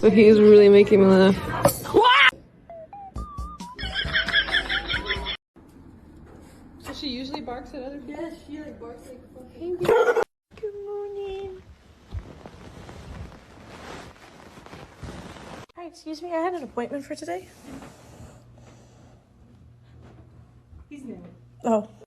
So he's really making me laugh. So she usually barks at other people? Yes, she like barks like fucking. Good morning. Hi, excuse me, I had an appointment for today. He's new. Oh.